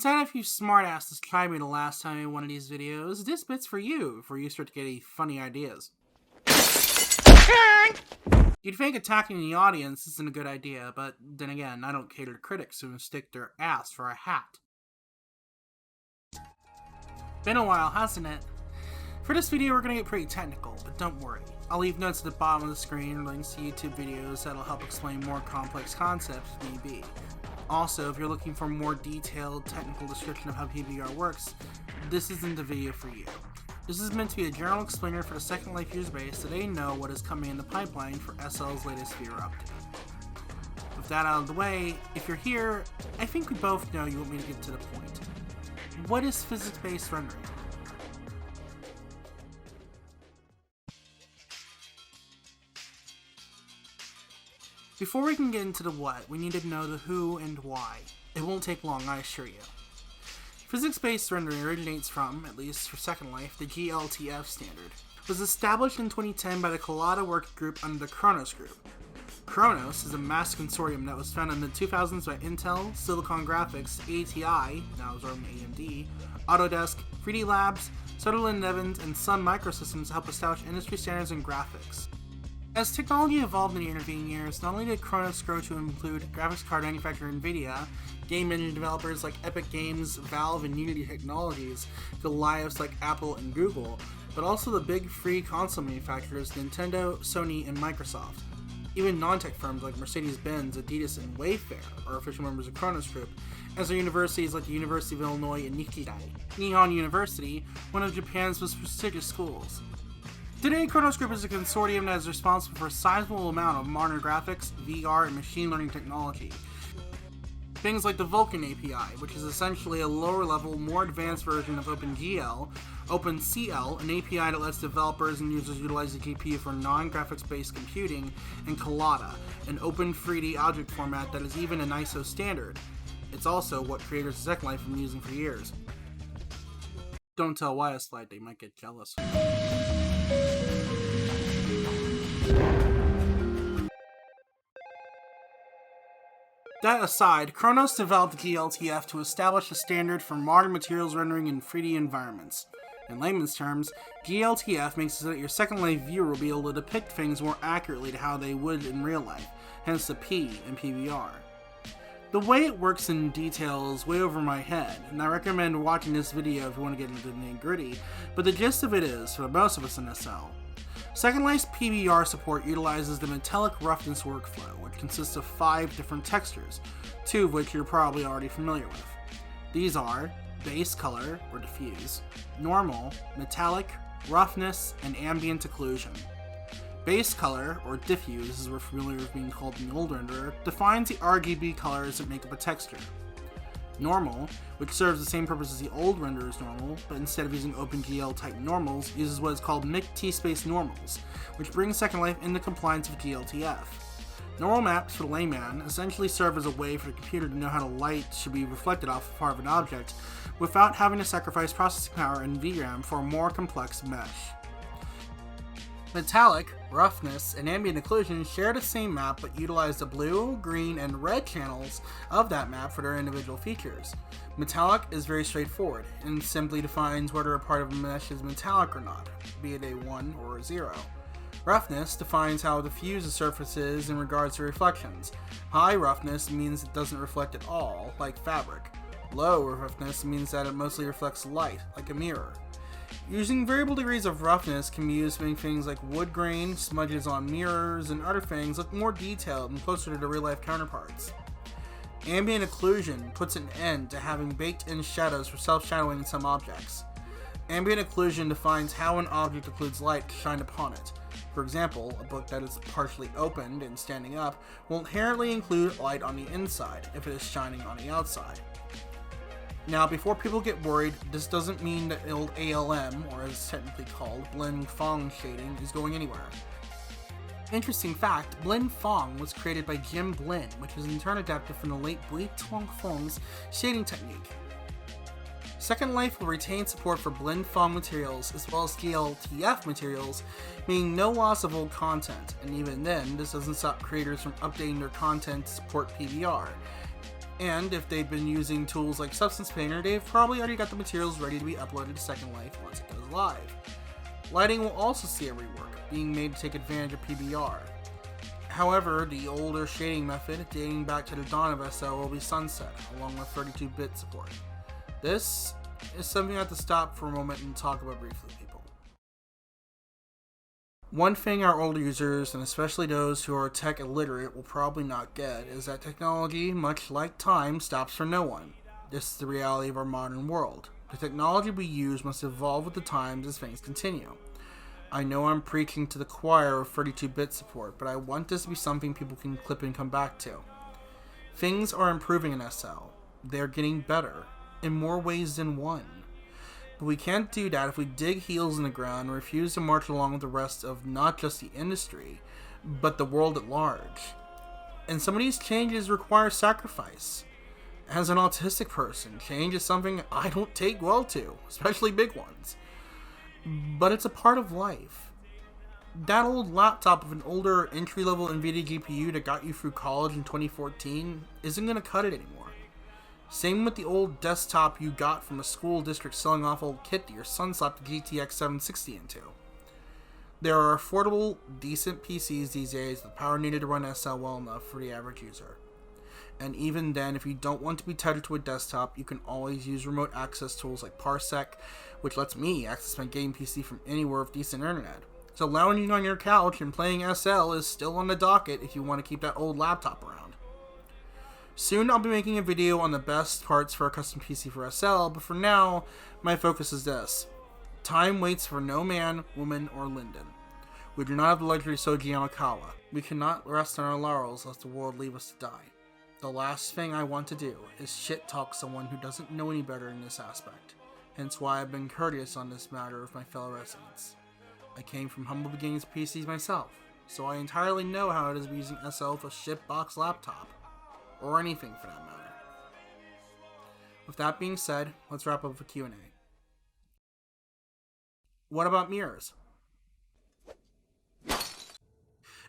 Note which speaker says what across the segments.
Speaker 1: Since I had a few smartasses try me the last time I made one of these videos, this bit's for you before you start to get any funny ideas. You'd think attacking the audience isn't a good idea, but then again, I don't cater to critics who mistake their ass for a hat. Been a while, hasn't it? For this video, we're gonna get pretty technical, but don't worry. I'll leave notes at the bottom of the screen, links to YouTube videos that'll help explain more complex concepts if need be. Also, if you're looking for a more detailed technical description of how PBR works, this isn't the video for you. This is meant to be a general explainer for the Second Life user base so they know what is coming in the pipeline for SL's latest VR update. With that out of the way, if you're here, I think we both know you want me to get to the point. What is physics-based rendering? Before we can get into the what, we need to know the who and why. It won't take long, I assure you. Physics-based rendering originates from, at least for Second Life, the GLTF standard. It was established in 2010 by the Collada working group under the Chronos group. Chronos is a mass consortium that was founded in the 2000s by Intel, Silicon Graphics, ATI, now absorbed AMD, Autodesk, 3D Labs, Sutherland Evans, and Sun Microsystems to help establish industry standards in graphics. As technology evolved in the intervening years, not only did Chronos grow to include graphics card manufacturer Nvidia, game engine developers like Epic Games, Valve, and Unity Technologies, Goliaths like Apple and Google, but also the big free console manufacturers Nintendo, Sony, and Microsoft. Even non-tech firms like Mercedes-Benz, Adidas, and Wayfair are official members of Chronos Group, as are universities like the University of Illinois and Nikkei, Nihon University, one of Japan's most prestigious schools. Today, Chronos Group is a consortium that is responsible for a sizable amount of modern graphics, VR, and machine learning technology. Things like the Vulkan API, which is essentially a lower-level, more advanced version of OpenGL, OpenCL, an API that lets developers and users utilize the GPU for non-graphics-based computing, and Collada, an open 3D object format that is even an ISO standard. It's also what creators of Second Life have been using for years. Don't tell Wyatt Slide, they might get jealous. That aside, Chronos developed GLTF to establish a standard for modern materials rendering in 3D environments. In layman's terms, GLTF makes it so that your Second Life viewer will be able to depict things more accurately to how they would in real life, hence the P in PBR. The way it works in detail is way over my head, and I recommend watching this video if you want to get into the nitty-gritty, but the gist of it is, for most of us in SL, Second Life's PBR support utilizes the metallic roughness workflow, which consists of 5 different textures, 2 of which you're probably already familiar with. These are base color, or diffuse, normal, metallic, roughness, and ambient occlusion. Base color, or diffuse, as we're familiar with being called in the old renderer, defines the RGB colors that make up a texture. Normal, which serves the same purpose as the old renderer's normal, but instead of using OpenGL type normals, uses what is called mixed T-space normals, which brings Second Life into compliance with GLTF. Normal maps for the layman essentially serve as a way for the computer to know how the light should be reflected off of part of an object, without having to sacrifice processing power and VRAM for a more complex mesh. Metallic, roughness, and ambient occlusion share the same map but utilize the blue, green, and red channels of that map for their individual features. Metallic is very straightforward and simply defines whether a part of a mesh is metallic or not, be it a 1 or a 0. Roughness defines how diffuse the surface is in regards to reflections. High roughness means it doesn't reflect at all, like fabric. Low roughness means that it mostly reflects light, like a mirror. Using variable degrees of roughness can be used to make things like wood grain, smudges on mirrors, and other things look more detailed and closer to the real-life counterparts. Ambient occlusion puts an end to having baked-in shadows for self-shadowing in some objects. Ambient occlusion defines how an object occludes light to shine upon it. For example, a book that is partially opened and standing up will inherently include light on the inside if it is shining on the outside. Now, before people get worried, this doesn't mean that old ALM, or as it's technically called, Blend Fong shading, is going anywhere. Interesting fact, Blend Fong was created by Jim Blin, which was in turn adapted from the late Bui Tuong Fong's shading technique. Second Life will retain support for Blend Fong materials as well as GLTF materials, meaning no loss of old content, and even then, this doesn't stop creators from updating their content to support PBR. And if they've been using tools like Substance Painter, they've probably already got the materials ready to be uploaded to Second Life once it goes live. Lighting will also see a rework, being made to take advantage of PBR. However, the older shading method, dating back to the dawn of SL, will be sunset, along with 32-bit support. This is something I have to stop for a moment and talk about briefly, people. One thing our older users, and especially those who are tech illiterate, will probably not get is that technology, much like time, stops for no one. This is the reality of our modern world. The technology we use must evolve with the times as things continue. I know I'm preaching to the choir of 32-bit support, but I want this to be something people can clip and come back to. Things are improving in SL. They're getting better, in more ways than one. But we can't do that if we dig heels in the ground and refuse to march along with the rest of not just the industry, but the world at large. And some of these changes require sacrifice. As an autistic person, change is something I don't take well to, especially big ones. But it's a part of life. That old laptop of an older entry-level NVIDIA GPU that got you through college in 2014 isn't going to cut it anymore. Same with the old desktop you got from a school district selling off old kit that your son slapped the GTX 760 into. There are affordable, decent PCs these days with the power needed to run SL well enough for the average user. And even then, if you don't want to be tethered to a desktop, you can always use remote access tools like Parsec, which lets me access my game PC from anywhere with decent internet. So lounging on your couch and playing SL is still on the docket if you want to keep that old laptop around. Soon I'll be making a video on the best parts for a custom PC for SL, but for now, my focus is this. Time waits for no man, woman, or Linden. We do not have the luxury of Soji Yamakawa. We cannot rest on our laurels lest the world leave us to die. The last thing I want to do is shit-talk someone who doesn't know any better in this aspect. Hence why I've been courteous on this matter with my fellow residents. I came from humble beginnings PCs myself, so I entirely know how it is using SL with a shitbox laptop. Or anything for that matter. With that being said, let's wrap up with a Q&A. What about mirrors?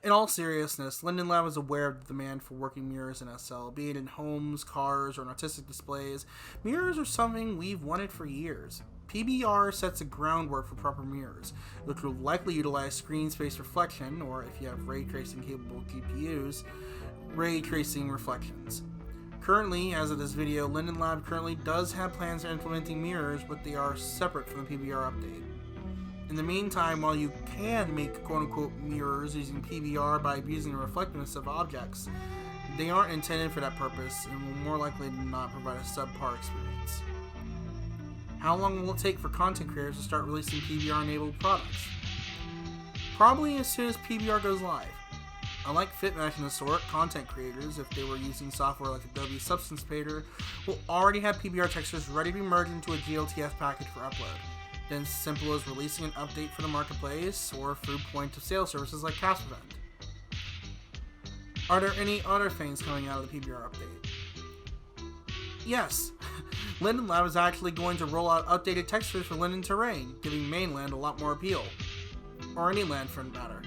Speaker 1: In all seriousness, Linden Lab is aware of the demand for working mirrors in SL, be it in homes, cars, or in artistic displays. Mirrors are something we've wanted for years. PBR sets the groundwork for proper mirrors, which will likely utilize screen space reflection, or if you have ray tracing capable GPUs, ray tracing reflections. Currently, as of this video, Linden Lab currently does have plans for implementing mirrors, but they are separate from the PBR update. In the meantime, while you can make quote-unquote mirrors using PBR by abusing the reflectiveness of objects, they aren't intended for that purpose and will more likely than not provide a subpar experience. How long will it take for content creators to start releasing PBR-enabled products? Probably as soon as PBR goes live. Unlike FitMesh and the sort, content creators, if they were using software like Adobe Substance Painter, will already have PBR textures ready to be merged into a GLTF package for upload. Then simple as releasing an update for the marketplace or through point-of-sale services like CastEvent. Are there any other things coming out of the PBR update? Yes! Linden Lab is actually going to roll out updated textures for Linden Terrain, giving mainland a lot more appeal. Or any land for that matter.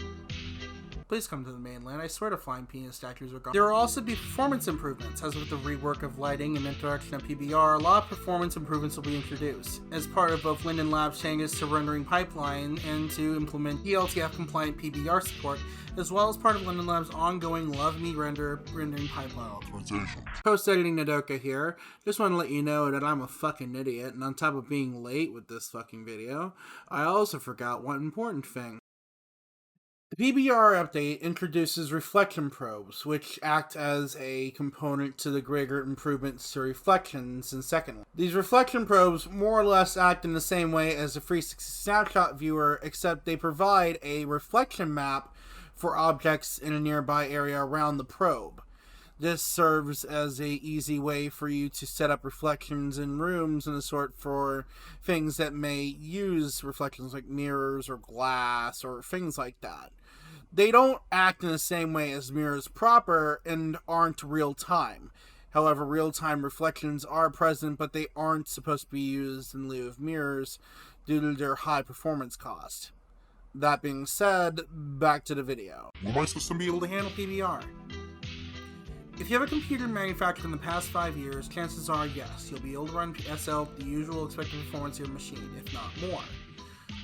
Speaker 1: Please come to the mainland, I swear to flying penis statues are gone. There will also be performance improvements, as with the rework of lighting and introduction of PBR, a lot of performance improvements will be introduced, as part of both Linden Lab's changes to rendering pipeline and to implement GLTF compliant PBR support, as well as part of Linden Lab's ongoing Love Me rendering pipeline optimization. Post-editing Nadoka here, just want to let you know that I'm a fucking idiot, and on top of being late with this fucking video, I also forgot one important thing. The PBR update introduces reflection probes, which act as a component to the greater improvements to reflections in Second Life. These reflection probes more or less act in the same way as a 360 snapshot viewer, except they provide a reflection map for objects in a nearby area around the probe. This serves as a easy way for you to set up reflections in rooms and the sort for things that may use reflections like mirrors or glass or things like that. They don't act in the same way as mirrors proper and aren't real-time. However, real-time reflections are present, but they aren't supposed to be used in lieu of mirrors due to their high performance cost. That being said, back to the video.
Speaker 2: Am I supposed to be able
Speaker 1: To handle PBR. If you have a computer manufactured in the past 5 years, chances are yes, you'll be able to run SL at the usual expected performance of your machine, if not more.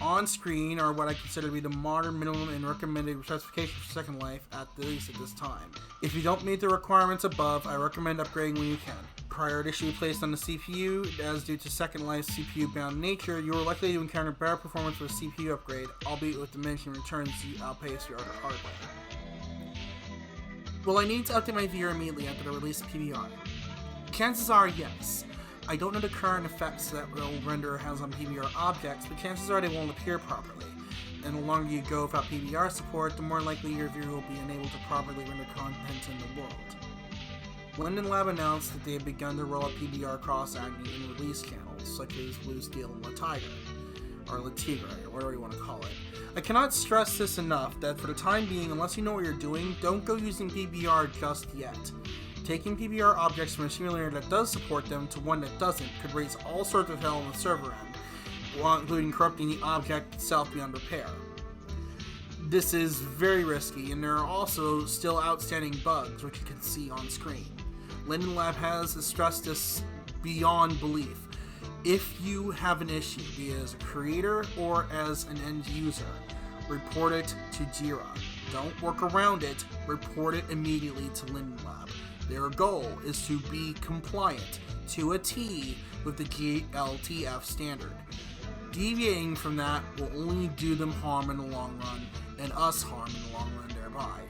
Speaker 1: On screen are what I consider to be the modern minimum and recommended specifications for Second Life, at least at this time. If you don't meet the requirements above, I recommend upgrading when you can. Priority should be placed on the CPU, as due to Second Life's CPU-bound nature, you are likely to encounter better performance with a CPU upgrade, albeit with diminishing returns to outpace your other hardware. Will I need to update my VR immediately after the release of PBR? Chances are yes. I don't know the current effects that renderer has on PBR objects, but chances are they won't appear properly. And the longer you go without PBR support, the more likely your viewer will be unable to properly render content in the world. Linden Lab announced that they had begun to roll out PBR across Agni in release channels, such as Blue Steel and Latiger, or Latigra, or whatever you want to call it. I cannot stress this enough that for the time being, unless you know what you're doing, don't go using PBR just yet. Taking PBR objects from a simulator that does support them to one that doesn't could raise all sorts of hell on the server end, including corrupting the object itself beyond repair. This is very risky, and there are also still outstanding bugs, which you can see on screen. Linden Lab has stressed this beyond belief. If you have an issue, be it as a creator or as an end user, report it to Jira. Don't work around it, report it immediately to Linden Lab. Their goal is to be compliant to a T with the GLTF standard. Deviating from that will only do them harm in the long run, and us harm in the long run thereby.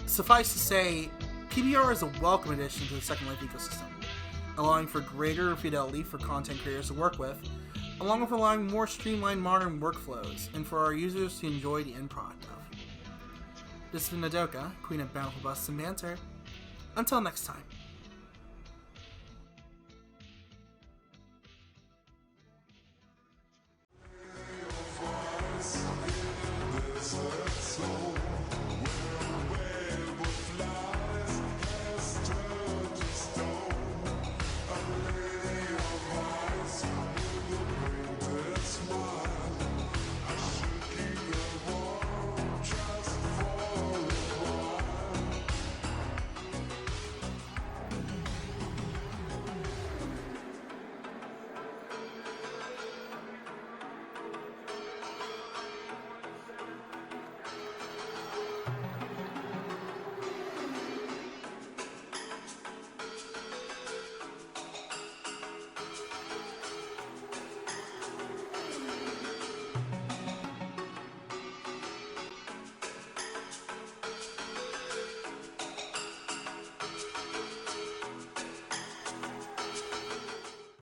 Speaker 1: Suffice to say, PBR is a welcome addition to the Second Life ecosystem, allowing for greater fidelity for content creators to work with, along with allowing more streamlined modern workflows, and for our users to enjoy the end product of. This has been Nadoka, Queen of Bountiful Busts and Banter. Until next time.